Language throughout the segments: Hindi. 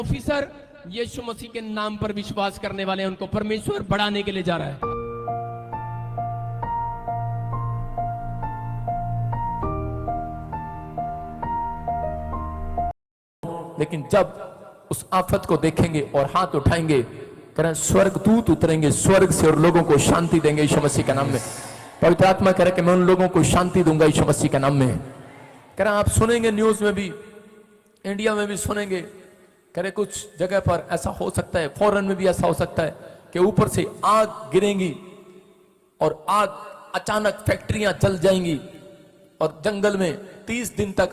ऑफिसर यीशु मसीह के नाम पर विश्वास करने वाले हैं, उनको परमेश्वर बढ़ाने के लिए जा रहा है। लेकिन जब उस आफत को देखेंगे और हाथ उठाएंगे, करें स्वर्ग दूत उतरेंगे स्वर्ग से और लोगों को शांति देंगे यीशु मसीह के नाम में। पवित्र आत्मा कह रहा है कि मैं उन लोगों को शांति दूंगा यीशु मसीह के नाम में। कह रहा आप सुनेंगे, न्यूज में भी, इंडिया में भी सुनेंगे, कह रहे कुछ जगह पर ऐसा हो सकता है, फॉरेन में भी ऐसा हो सकता है कि ऊपर से आग गिरेंगी और आग अचानक फैक्ट्रियां जल जाएंगी और जंगल में 30 दिन तक,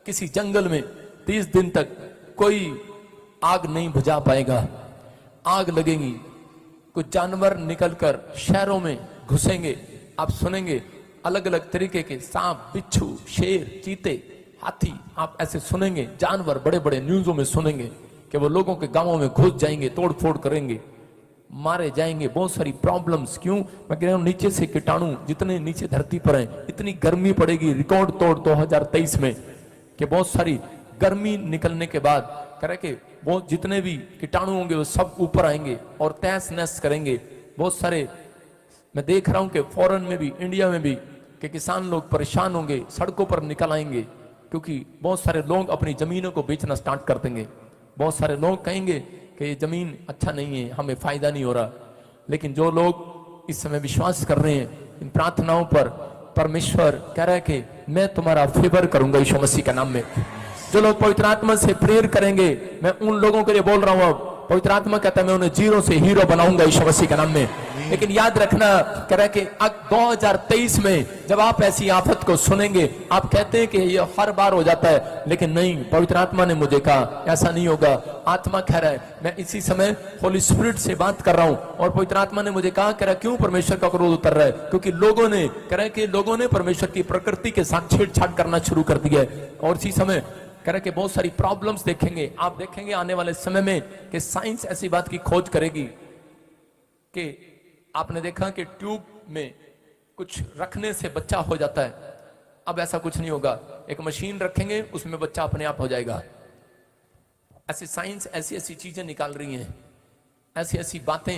किसी जंगल में 30 दिन तक कोई आग नहीं बुझा पाएगा। आग लगेगी, कुछ जानवर निकलकर शहरों में घुसेंगे। आप सुनेंगे अलग अलग तरीके के सांप, बिच्छू, शेर, चीते, हाथी, आप ऐसे सुनेंगे जानवर बड़े बड़े न्यूज़ों में सुनेंगे कि वो लोगों के गांवों में घुस जाएंगे, तोड़ फोड़ करेंगे, मारे जाएंगे। बहुत सारी प्रॉब्लम्स। क्यों? मैं कह रहा हूं नीचे से कीटाणु जितने नीचे धरती पर हैं, इतनी गर्मी पड़ेगी रिकॉर्ड तोड़ 2023 में कि बहुत सारी गर्मी निकलने के बाद कह रहे कि वो जितने भी कीटाणु होंगे वो सब ऊपर आएंगे और तहस नहस करेंगे। बहुत सारे मैं देख रहा हूं कि फॉरेन में भी, इंडिया में भी, कि किसान लोग परेशान होंगे, सड़कों पर निकल आएंगे क्योंकि बहुत सारे लोग अपनी जमीनों को बेचना स्टार्ट कर देंगे। बहुत सारे लोग कहेंगे कि ये जमीन अच्छा नहीं है, हमें फायदा नहीं हो रहा। लेकिन जो लोग इस समय विश्वास कर रहे हैं इन प्रार्थनाओं पर, परमेश्वर कह रहा है कि मैं तुम्हारा फेवर करूंगा यीशु मसीह के नाम में। जो लोग पवित्र आत्मा से प्रेयर करेंगे, मैं उन लोगों के लिए बोल रहा हूं, अब पवित्र आत्मा कहता है मैं उन्हें जीरो से हीरो बनाऊंगा यीशु मसीह के नाम में। लेकिन याद रखना, कह रहा है कि 2023 में जब आप ऐसी आफत को सुनेंगे, आप कहते हैं कि ये हर बार हो जाता है, लेकिन नहीं, पवित्र आत्मा ने मुझे कहा ऐसा नहीं होगा। आत्मा कह रहा है, मैं इसी समय होली स्पिरिट से बात कर रहा हूं और पवित्र आत्मा ने मुझे कहा, कह रहा क्यों परमेश्वर का क्रोध उतर रहा है? क्योंकि लोगों ने, कह रहा है कि लोगों ने परमेश्वर की प्रकृति के साथ छेड़छाड़ करना शुरू कर दिया है। और इसी समय कह रहे कि बहुत सारी प्रॉब्लम्स देखेंगे, आप देखेंगे आने वाले समय में कि साइंस ऐसी बात की खोज करेगी कि आपने देखा कि ट्यूब में कुछ रखने से बच्चा हो जाता है, अब ऐसा कुछ नहीं होगा, एक मशीन रखेंगे उसमें बच्चा अपने आप हो जाएगा। ऐसी साइंस ऐसी ऐसी चीजें निकाल रही हैं, ऐसी ऐसी बातें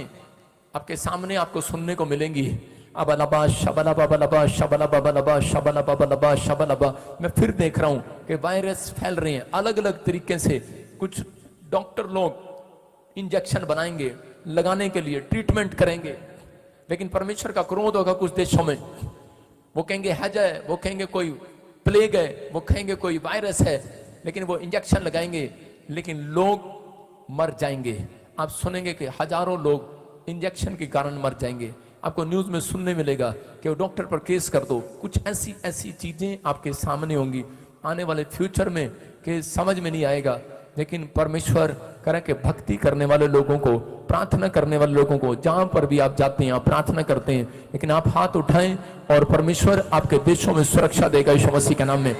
आपके सामने आपको सुनने को मिलेंगी। अबलबा शबलबा बलबा शबलबा बलबा शबलबा बलबा शबलबा। मैं फिर देख रहा हूं कि वायरस फैल रहे हैं अलग अलग तरीके से। कुछ डॉक्टर लोग इंजेक्शन बनाएंगे, लगाने के लिए ट्रीटमेंट करेंगे, लेकिन परमेश्वर का क्रोध होगा कुछ देशों में। वो कहेंगे हैज है, वो कहेंगे कोई प्लेग है, वो कहेंगे कोई वायरस है, लेकिन वो इंजेक्शन लगाएंगे, लेकिन लोग मर जाएंगे। आप सुनेंगे कि हजारों लोग इंजेक्शन के कारण मर जाएंगे। आपको न्यूज में सुनने मिलेगा कि वो डॉक्टर पर केस कर दो। कुछ ऐसी ऐसी चीजें आपके सामने होंगी आने वाले फ्यूचर में कि समझ में नहीं आएगा। लेकिन परमेश्वर करे कि भक्ति करने वाले लोगों को, प्रार्थना करने वाले लोगों को, जहां पर भी आप जाते हैं आप प्रार्थना करते हैं, लेकिन आप हाथ उठाएं और परमेश्वर आपके देशों में सुरक्षा देगा यीशु मसीह के नाम में।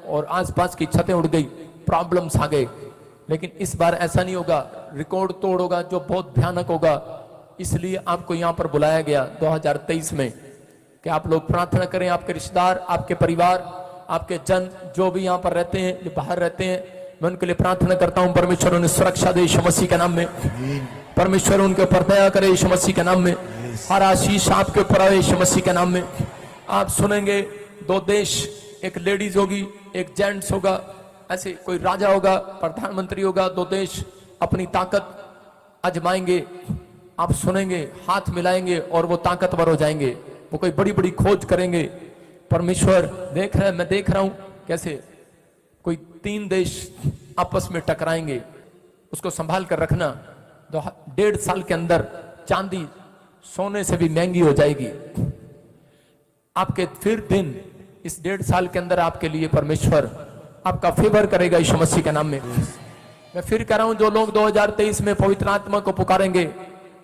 और आसपास की छतें उड़ गई, प्रॉब्लम्स आ गए, लेकिन इस बार ऐसा नहीं होगा, रिकॉर्ड तोड़ होगा जो बहुत भयानक होगा। इसलिए आपको यहां पर बुलाया गया 2023 में कि आप लोग प्रार्थना करें, आपके रिश्तेदार, आपके परिवार, आपके जन जो भी यहां पर रहते हैं, जो बाहर रहते हैं, मैं उनके लिए प्रार्थना करता हूं परमेश्वर उन्हें सुरक्षा दे यीशु मसीह के नाम में। परमेश्वर उनके ऊपर दया करे यीशु मसीह के नाम में। हर आशीष आपके ऊपर आए यीशु मसीह के नाम में। आप सुनेंगे 2 देश, एक लेडीज होगी, एक जेंट्स होगा, ऐसे कोई राजा होगा, प्रधानमंत्री होगा, 2 देश अपनी ताकत आजमाएंगे। आप सुनेंगे हाथ मिलाएंगे और वो ताकतवर हो जाएंगे, वो कोई बड़ी बड़ी खोज करेंगे। परमेश्वर देख रहा है, मैं देख रहा हूं कैसे कोई 3 देश आपस में टकराएंगे। उसको संभाल कर रखना। 1.5 साल के अंदर चांदी सोने से भी महंगी हो जाएगी। आपके फिर दिन इस 1.5 साल के अंदर आपके लिए परमेश्वर आपका फेवर करेगा यीशु मसीह के नाम में। मैं फिर कह रहा हूं, जो लोग 2023 में पवित्र आत्मा को पुकारेंगे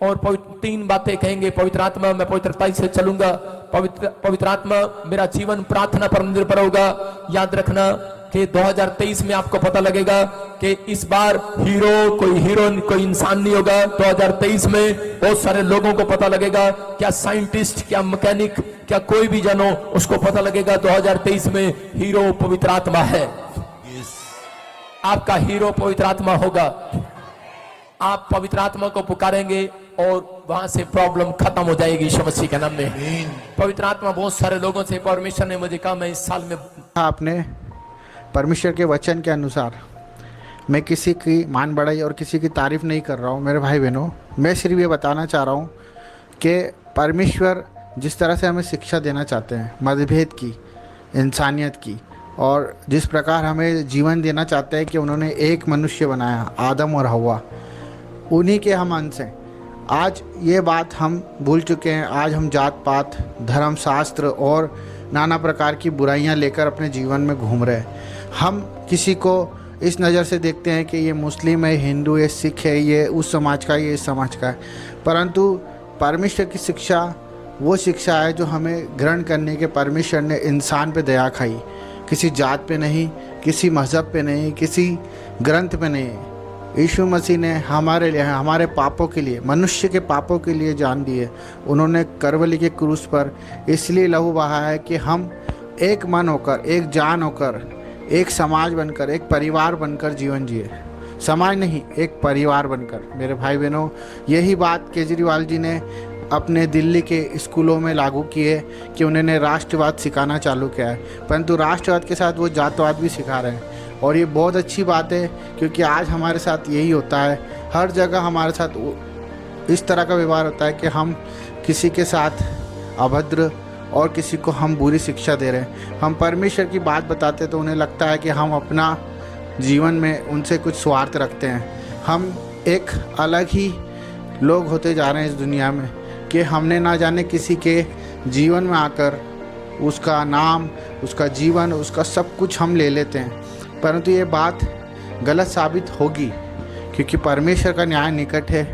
और 3 बातें कहेंगे, पवित्र आत्मा मैं पवित्रता से चलूंगा, पवित्र आत्मा मेरा जीवन प्रार्थना पर निर्भर होगा। याद रखना कि 2023 में आपको पता लगेगा कि इस बार हीरो कोई इंसान नहीं होगा। 2023 में बहुत सारे लोगों को पता लगेगा, क्या साइंटिस्ट, क्या मैकेनिक, क्या कोई भी जनो, उसको पता लगेगा 2023 में हीरो पवित्र आत्मा है। आपका हीरो पवित्र आत्मा होगा। आप पवित्र आत्मा को पुकारेंगे और वहां से प्रॉब्लम खत्म हो जाएगी यीशु मसीह के नाम में। पवित्र आत्मा बहुत सारे लोगों से, परमेश्वर ने मुझे कहा मैं इस साल में आपने परमेश्वर के वचन के अनुसार, मैं किसी की मान बढ़ाई और किसी की तारीफ नहीं कर रहा हूँ मेरे भाई बहनों। मैं सिर्फ ये बताना चाह रहा हूँ कि परमेश्वर जिस तरह से हमें शिक्षा देना चाहते हैं मतभेद की, इंसानियत की, और जिस प्रकार हमें जीवन देना चाहते हैं कि उन्होंने एक मनुष्य बनाया, आदम और हव्वा, उन्हीं के हम अंश हैं। आज ये बात हम भूल चुके हैं। आज हम जात पात, धर्म शास्त्र और नाना प्रकार की बुराइयां लेकर अपने जीवन में घूम रहे हैं। हम किसी को इस नज़र से देखते हैं कि ये मुस्लिम है, हिंदू है, सिख है, ये उस समाज का है, ये इस समाज का है। परंतु परमेश्वर की शिक्षा वो शिक्षा है जो हमें ग्रहण करने के परमेश्वर ने इंसान पे दया खाई, किसी जात पे नहीं, किसी मज़हब पे नहीं, किसी ग्रंथ पे नहीं। यीशु मसीह ने हमारे लिए, हमारे पापों के लिए, मनुष्य के पापों के लिए जान दी है। उन्होंने करवली के क्रूस पर इसलिए लहू बहाया है कि हम एक मन होकर, एक जान होकर, एक समाज बनकर, एक परिवार बनकर जीवन जिए। समाज नहीं, एक परिवार बनकर। मेरे भाई बहनों, यही बात केजरीवाल जी ने अपने दिल्ली के स्कूलों में लागू की है कि उन्होंने राष्ट्रवाद सिखाना चालू किया है। परंतु राष्ट्रवाद के साथ वो जातवाद भी सिखा रहे हैं, और ये बहुत अच्छी बात है, क्योंकि आज हमारे साथ यही होता है। हर जगह हमारे साथ इस तरह का व्यवहार होता है कि हम किसी के साथ अभद्र और किसी को हम बुरी शिक्षा दे रहे हैं। हम परमेश्वर की बात बताते तो उन्हें लगता है कि हम अपना जीवन में उनसे कुछ स्वार्थ रखते हैं। हम एक अलग ही लोग होते जा रहे हैं इस दुनिया में कि हमने ना जाने किसी के जीवन में आकर उसका नाम, उसका जीवन, उसका सब कुछ हम ले लेते हैं। परंतु ये बात गलत साबित होगी, क्योंकि परमेश्वर का न्याय निकट है।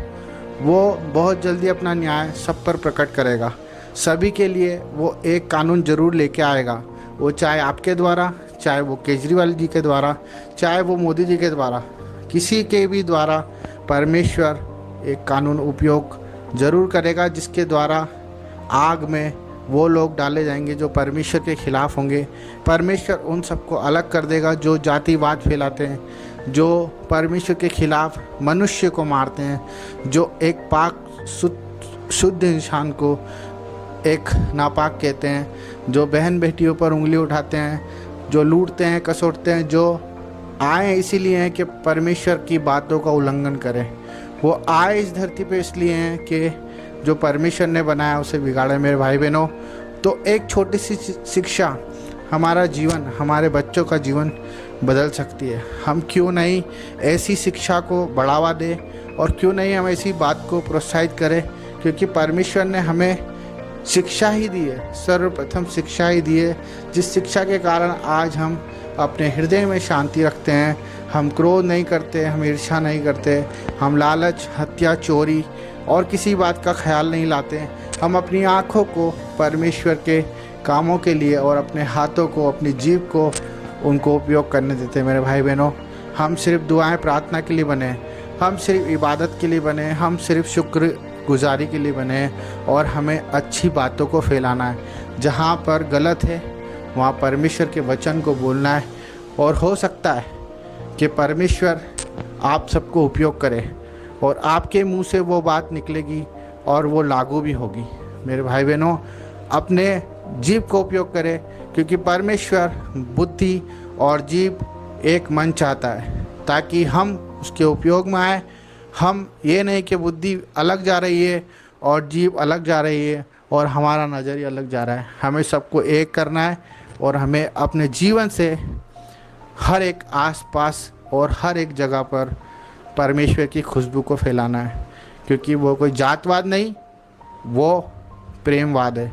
वो बहुत जल्दी अपना न्याय सब पर प्रकट करेगा। सभी के लिए वो एक कानून ज़रूर लेके आएगा। वो चाहे आपके द्वारा, चाहे वो केजरीवाल जी के द्वारा, चाहे वो मोदी जी के द्वारा, किसी के भी द्वारा परमेश्वर एक कानून उपयोग ज़रूर करेगा, जिसके द्वारा आग में वो लोग डाले जाएंगे जो परमेश्वर के खिलाफ़ होंगे। परमेश्वर उन सबको अलग कर देगा जो जातिवाद फैलाते हैं, जो परमेश्वर के खिलाफ़ मनुष्य को मारते हैं, जो एक पाक शुद्ध इंसान को एक नापाक कहते हैं, जो बहन बेटियों पर उंगली उठाते हैं, जो लूटते हैं, कसोटते हैं, जो आए इसीलिए हैं कि परमेश्वर की बातों का उल्लंघन करें। वो आए इस धरती पे इसलिए हैं कि जो परमेश्वर ने बनाया उसे बिगाड़े। मेरे भाई बहनों, तो एक छोटी सी शिक्षा हमारा जीवन, हमारे बच्चों का जीवन बदल सकती है। हम क्यों नहीं ऐसी शिक्षा को बढ़ावा दें, और क्यों नहीं हम ऐसी बात को प्रोत्साहित करें, क्योंकि परमेश्वर ने हमें शिक्षा ही दी है, सर्वप्रथम शिक्षा ही दी है, जिस शिक्षा के कारण आज हम अपने हृदय में शांति रखते हैं। हम क्रोध नहीं करते, हम ईर्ष्या नहीं करते, हम लालच, हत्या, चोरी और किसी बात का ख्याल नहीं लाते। हम अपनी आँखों को परमेश्वर के कामों के लिए और अपने हाथों को, अपनी जीभ को उनको उपयोग करने देते हैं। मेरे भाई बहनों, हम सिर्फ दुआएं प्रार्थना के लिए बने, हम सिर्फ इबादत के लिए बने, हम सिर्फ शुक्र गुजारी के लिए बने, और हमें अच्छी बातों को फैलाना है। जहाँ पर गलत है वहाँ परमेश्वर के वचन को बोलना है, और हो सकता है कि परमेश्वर आप सबको उपयोग करे और आपके मुंह से वो बात निकलेगी और वो लागू भी होगी। मेरे भाई बहनों, अपने जीभ को उपयोग करें, क्योंकि परमेश्वर बुद्धि और जीभ एक मन चाहता है, ताकि हम उसके उपयोग में आए। हम ये नहीं कि बुद्धि अलग जा रही है और जीभ अलग जा रही है और हमारा नज़रिया अलग जा रहा है। हमें सबको एक करना है, और हमें अपने जीवन से हर एक आसपास और हर एक जगह पर परमेश्वर की खुशबू को फैलाना है, क्योंकि वो कोई जातवाद नहीं, वो प्रेमवाद है,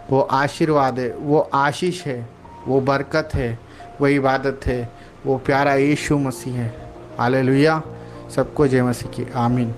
वो आशीर्वाद है, वो आशीष है, वो बरकत है, वो इबादत है, वो प्यारा यीशु मसीह है। हालेलुया। सबको जय मसीह की। आमीन।